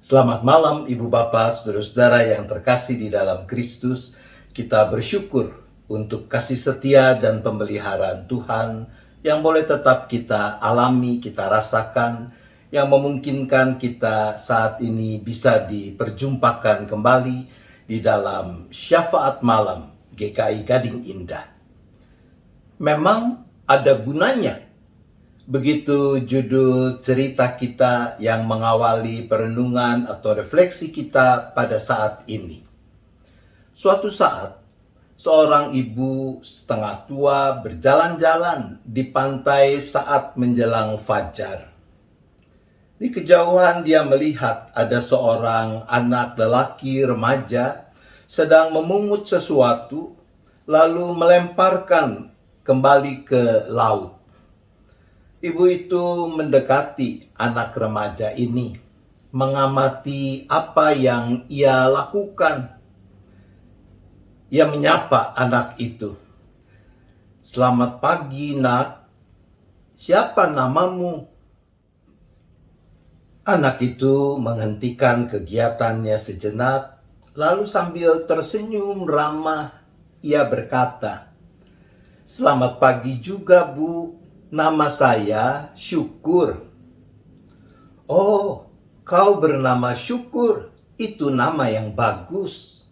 Selamat malam Ibu Bapak, Saudara-saudara yang terkasih di dalam Kristus. Kita bersyukur untuk kasih setia dan pemeliharaan Tuhan yang boleh tetap kita alami, kita rasakan, yang memungkinkan kita saat ini bisa diperjumpakan kembali di dalam syafaat malam GKI Gading Indah. Memang ada gunanya. Begitu judul cerita kita yang mengawali perenungan atau refleksi kita pada saat ini. Suatu saat, seorang ibu setengah tua berjalan-jalan di pantai saat menjelang fajar. Di kejauhan dia melihat ada seorang anak lelaki remaja sedang memungut sesuatu, lalu melemparkan kembali ke laut. Ibu itu mendekati anak remaja ini, mengamati apa yang ia lakukan. Ia menyapa anak itu. "Selamat pagi, Nak. Siapa namamu?" Anak itu menghentikan kegiatannya sejenak, lalu sambil tersenyum ramah, ia berkata, "Selamat pagi juga, Bu. Nama saya Syukur." "Oh, kau bernama Syukur. Itu nama yang bagus.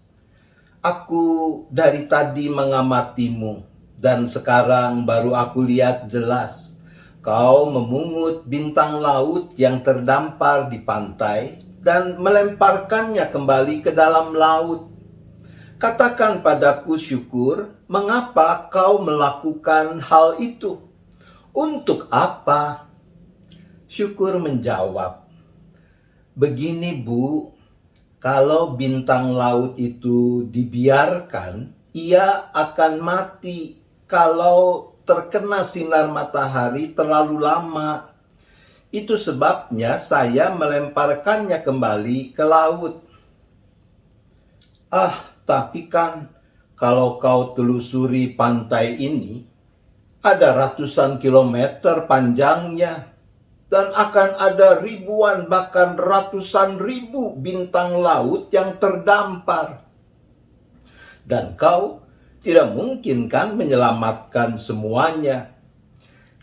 Aku dari tadi mengamatimu, dan sekarang baru aku lihat jelas. Kau memungut bintang laut yang terdampar di pantai dan melemparkannya kembali ke dalam laut. Katakan padaku, Syukur, mengapa kau melakukan hal itu? Untuk apa?" Syukur menjawab, "Begini, Bu, kalau bintang laut itu dibiarkan, ia akan mati kalau terkena sinar matahari terlalu lama. Itu sebabnya saya melemparkannya kembali ke laut." Tapi kan kalau kau telusuri pantai ini, ada ratusan kilometer panjangnya, dan akan ada ribuan bahkan ratusan ribu bintang laut yang terdampar. Dan kau tidak mungkin kan menyelamatkan semuanya.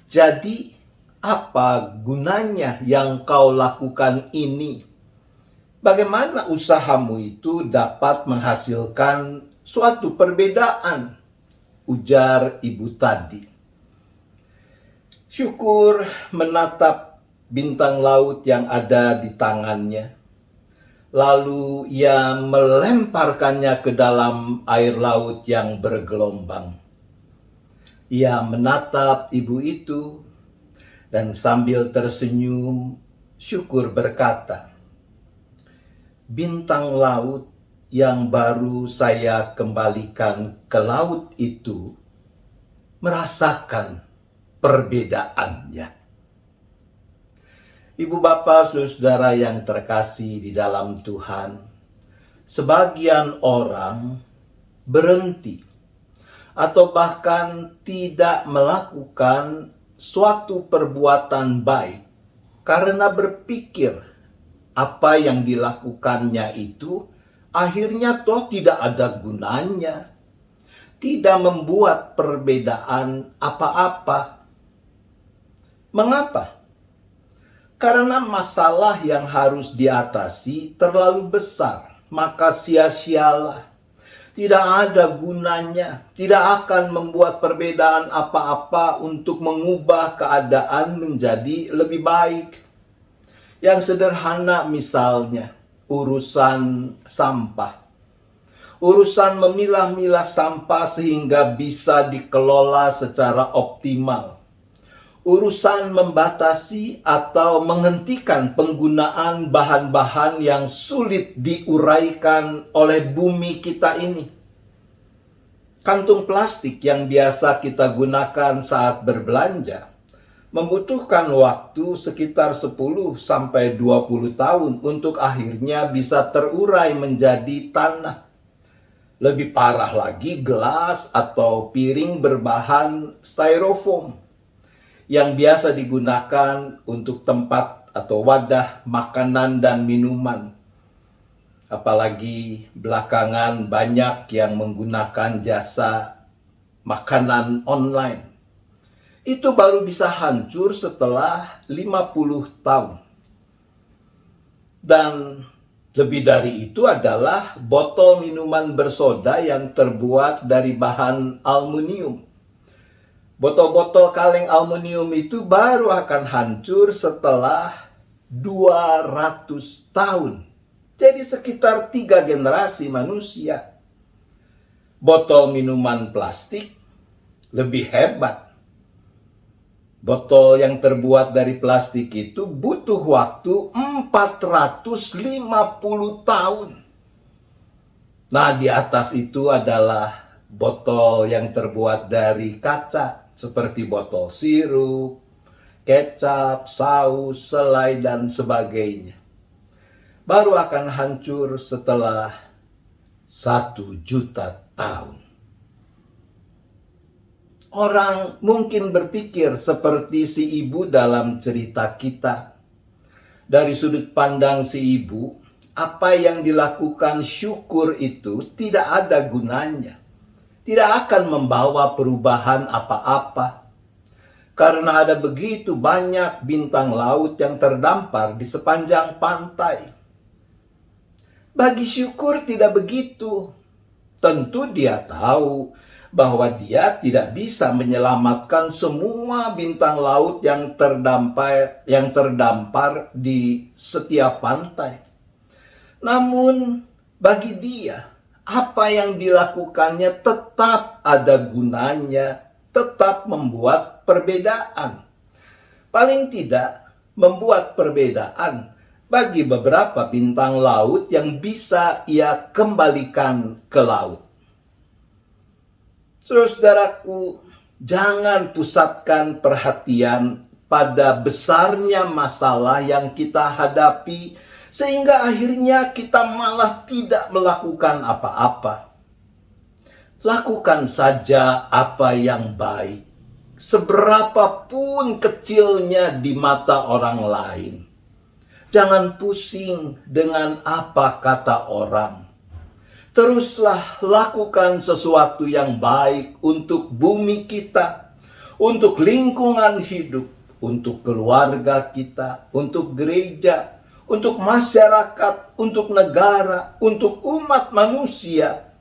Jadi apa gunanya yang kau lakukan ini? Bagaimana usahamu itu dapat menghasilkan suatu perbedaan?" ujar ibu tadi. Syukur menatap bintang laut yang ada di tangannya. Lalu ia melemparkannya ke dalam air laut yang bergelombang. Ia menatap ibu itu dan sambil tersenyum, Syukur berkata, "Bintang laut yang baru saya kembalikan ke laut itu merasakan perbedaannya." Ibu bapak saudara yang terkasih di dalam Tuhan, sebagian orang berhenti atau bahkan tidak melakukan suatu perbuatan baik karena berpikir apa yang dilakukannya itu akhirnya toh tidak ada gunanya, tidak membuat perbedaan apa-apa. Mengapa? Karena masalah yang harus diatasi terlalu besar, maka sia-sialah. Tidak ada gunanya, tidak akan membuat perbedaan apa-apa untuk mengubah keadaan menjadi lebih baik. Yang sederhana misalnya, urusan sampah. Urusan memilah-milah sampah sehingga bisa dikelola secara optimal. Urusan membatasi atau menghentikan penggunaan bahan-bahan yang sulit diuraikan oleh bumi kita ini. Kantung plastik yang biasa kita gunakan saat berbelanja membutuhkan waktu sekitar 10-20 tahun untuk akhirnya bisa terurai menjadi tanah. Lebih parah lagi gelas atau piring berbahan styrofoam yang biasa digunakan untuk tempat atau wadah makanan dan minuman. Apalagi belakangan banyak yang menggunakan jasa makanan online. Itu baru bisa hancur setelah 50 tahun. Dan lebih dari itu adalah botol minuman bersoda yang terbuat dari bahan aluminium. Botol-botol kaleng aluminium itu baru akan hancur setelah 200 tahun. Jadi sekitar 3 generasi manusia. Botol minuman plastik lebih hebat. Botol yang terbuat dari plastik itu butuh waktu 450 tahun. Nah, di atas itu adalah botol yang terbuat dari kaca, seperti botol sirup, kecap, saus, selai, dan sebagainya. Baru akan hancur setelah 1 juta tahun. Orang mungkin berpikir seperti si ibu dalam cerita kita. Dari sudut pandang si ibu, apa yang dilakukan Syukur itu tidak ada gunanya. Tidak akan membawa perubahan apa-apa. Karena ada begitu banyak bintang laut yang terdampar di sepanjang pantai. Bagi Syukur tidak begitu. Tentu dia tahu bahwa dia tidak bisa menyelamatkan semua bintang laut yang terdampar di setiap pantai. Namun bagi dia, apa yang dilakukannya tetap ada gunanya, tetap membuat perbedaan. Paling tidak membuat perbedaan bagi beberapa bintang laut yang bisa ia kembalikan ke laut. Saudaraku, jangan pusatkan perhatian pada besarnya masalah yang kita hadapi, sehingga akhirnya kita malah tidak melakukan apa-apa. Lakukan saja apa yang baik, seberapapun kecilnya di mata orang lain. Jangan pusing dengan apa kata orang. Teruslah lakukan sesuatu yang baik untuk bumi kita, untuk lingkungan hidup, untuk keluarga kita, untuk gereja, untuk masyarakat, untuk negara, untuk umat manusia.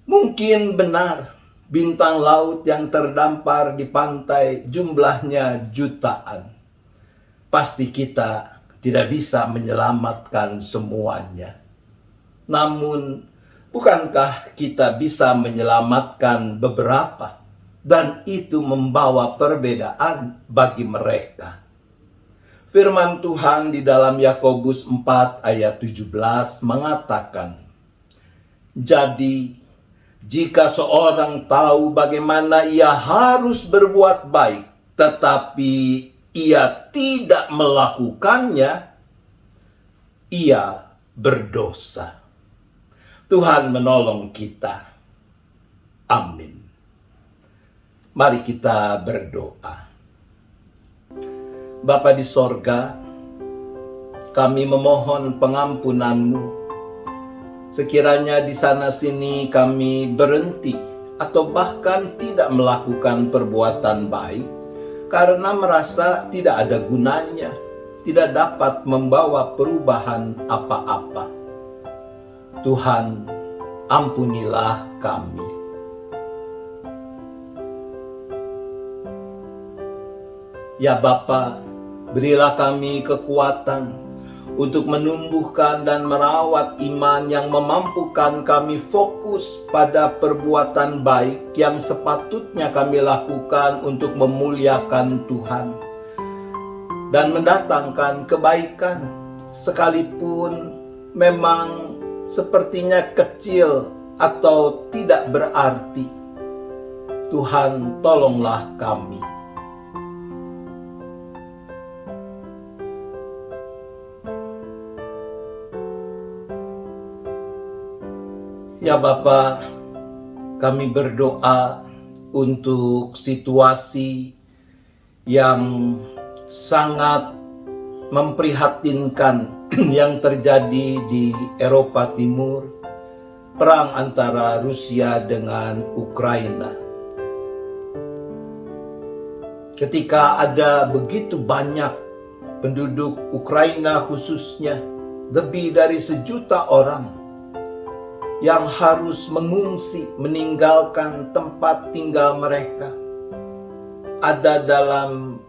Mungkin benar bintang laut yang terdampar di pantai jumlahnya jutaan. Pasti kita tidak bisa menyelamatkan semuanya. Namun, bukankah kita bisa menyelamatkan beberapa? Dan itu membawa perbedaan bagi mereka. Firman Tuhan di dalam Yakobus 4 ayat 17 mengatakan, "Jadi, jika seorang tahu bagaimana ia harus berbuat baik, tetapi ia tidak melakukannya, ia berdosa." Tuhan menolong kita. Amin. Mari kita berdoa. Bapa di sorga, kami memohon pengampunan-Mu. Sekiranya di sana sini kami berhenti atau bahkan tidak melakukan perbuatan baik karena merasa tidak ada gunanya, tidak dapat membawa perubahan apa-apa. Tuhan, ampunilah kami. Ya Bapa, berilah kami kekuatan untuk menumbuhkan dan merawat iman yang memampukan kami fokus pada perbuatan baik yang sepatutnya kami lakukan untuk memuliakan Tuhan dan mendatangkan kebaikan, sekalipun memang sepertinya kecil atau tidak berarti. Tuhan, tolonglah kami. Ya Bapa, kami berdoa untuk situasi yang sangat memprihatinkan yang terjadi di Eropa Timur, perang antara Rusia dengan Ukraina. Ketika ada begitu banyak penduduk Ukraina khususnya, lebih dari 1 juta orang yang harus mengungsi, meninggalkan tempat tinggal mereka, ada dalam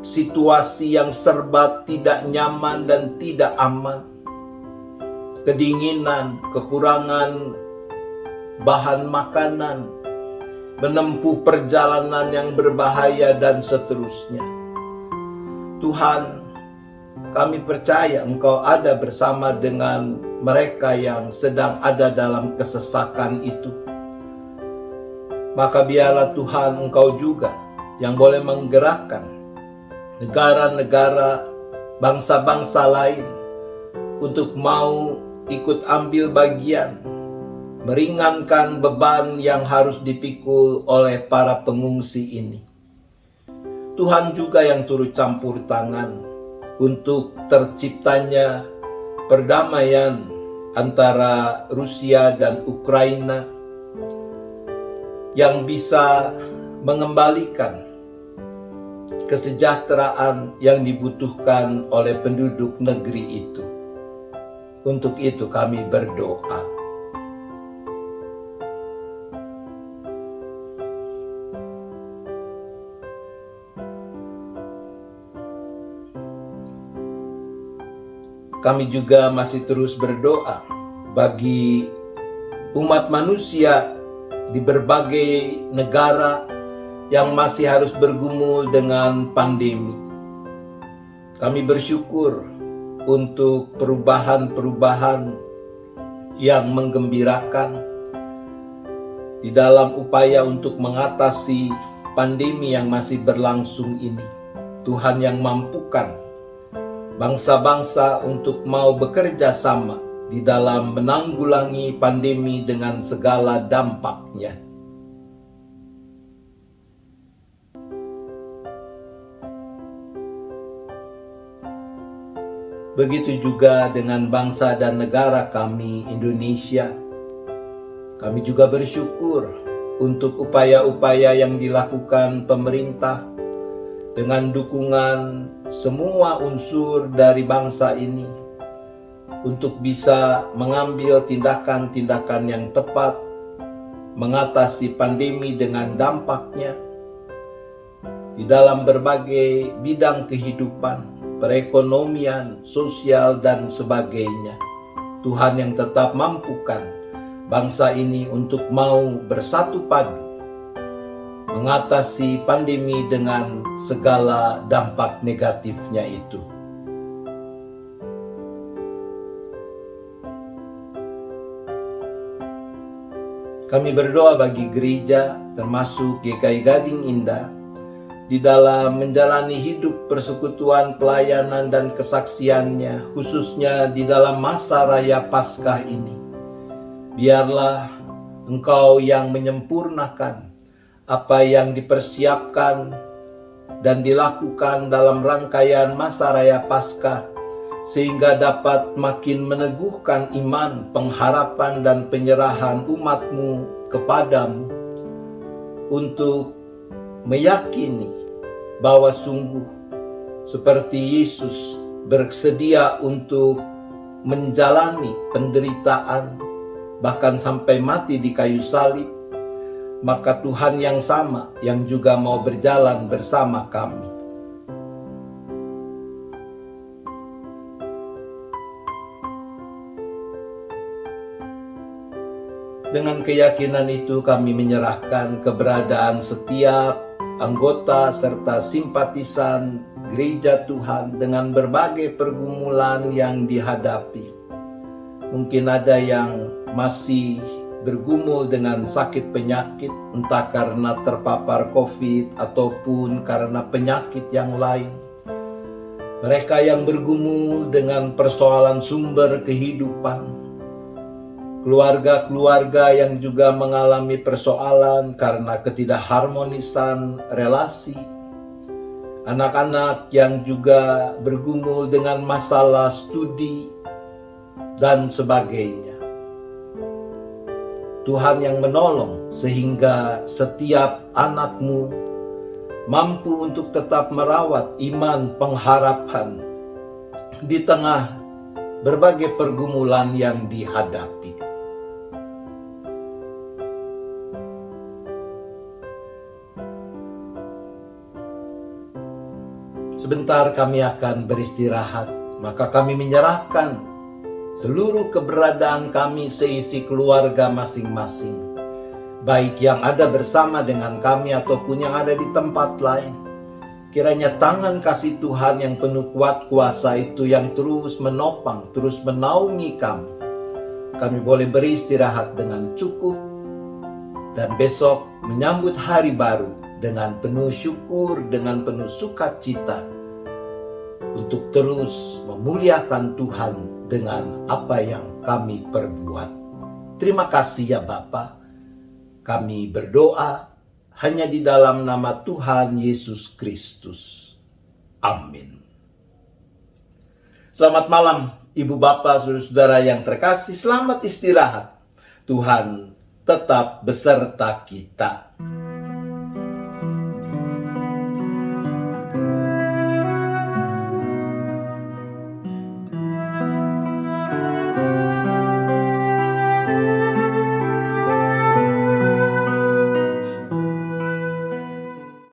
situasi yang serba tidak nyaman dan tidak aman. Kedinginan, kekurangan bahan makanan, menempuh perjalanan yang berbahaya, dan seterusnya. Tuhan, kami percaya Engkau ada bersama dengan mereka yang sedang ada dalam kesesakan itu. Maka biarlah Tuhan Engkau juga yang boleh menggerakkan negara-negara, bangsa-bangsa lain untuk mau ikut ambil bagian, meringankan beban yang harus dipikul oleh para pengungsi ini. Tuhan juga yang turut campur tangan untuk terciptanya perdamaian antara Rusia dan Ukraina yang bisa mengembalikan kesejahteraan yang dibutuhkan oleh penduduk negeri itu. Untuk itu kami berdoa. Kami juga masih terus berdoa bagi umat manusia di berbagai negara yang masih harus bergumul dengan pandemi. Kami bersyukur untuk perubahan-perubahan yang menggembirakan di dalam upaya untuk mengatasi pandemi yang masih berlangsung ini. Tuhan yang mampukan bangsa-bangsa untuk mau bekerja sama di dalam menanggulangi pandemi dengan segala dampaknya. Begitu juga dengan bangsa dan negara kami, Indonesia. Kami juga bersyukur untuk upaya-upaya yang dilakukan pemerintah dengan dukungan semua unsur dari bangsa ini untuk bisa mengambil tindakan-tindakan yang tepat, mengatasi pandemi dengan dampaknya di dalam berbagai bidang kehidupan, perekonomian, sosial, dan sebagainya. Tuhan yang tetap mampukan bangsa ini untuk mau bersatu padu mengatasi pandemi dengan segala dampak negatifnya itu. Kami berdoa bagi gereja, termasuk GKI Gading Indah, di dalam menjalani hidup persekutuan, pelayanan, dan kesaksiannya, khususnya di dalam masa raya Paskah ini. Biarlah Engkau yang menyempurnakan apa yang dipersiapkan dan dilakukan dalam rangkaian masa raya Paskah, sehingga dapat makin meneguhkan iman, pengharapan, dan penyerahan umat-Mu kepadamu untuk meyakini bahwa sungguh seperti Yesus bersedia untuk menjalani penderitaan bahkan sampai mati di kayu salib, maka Tuhan yang sama yang juga mau berjalan bersama kami. Dengan keyakinan itu kami menyerahkan keberadaan setiap anggota serta simpatisan gereja Tuhan dengan berbagai pergumulan yang dihadapi. Mungkin ada yang masih bergumul dengan sakit penyakit, entah karena terpapar COVID ataupun karena penyakit yang lain. Mereka yang bergumul dengan persoalan sumber kehidupan, keluarga-keluarga yang juga mengalami persoalan karena ketidakharmonisan relasi, anak-anak yang juga bergumul dengan masalah studi dan sebagainya. Tuhan yang menolong sehingga setiap anakmu mampu untuk tetap merawat iman pengharapan di tengah berbagai pergumulan yang dihadapi. Sebentar kami akan beristirahat, maka kami menyerahkan seluruh keberadaan kami seisi keluarga masing-masing, baik yang ada bersama dengan kami ataupun yang ada di tempat lain. Kiranya tangan kasih Tuhan yang penuh kuat kuasa itu yang terus menopang, terus menaungi kami. Kami boleh beristirahat dengan cukup dan besok menyambut hari baru dengan penuh syukur, dengan penuh sukacita, untuk terus memuliakan Tuhan dengan apa yang kami perbuat. Terima kasih ya Bapa. Kami berdoa hanya di dalam nama Tuhan Yesus Kristus. Amin. Selamat malam Ibu Bapak, Saudara-saudara yang terkasih. Selamat istirahat. Tuhan tetap beserta kita.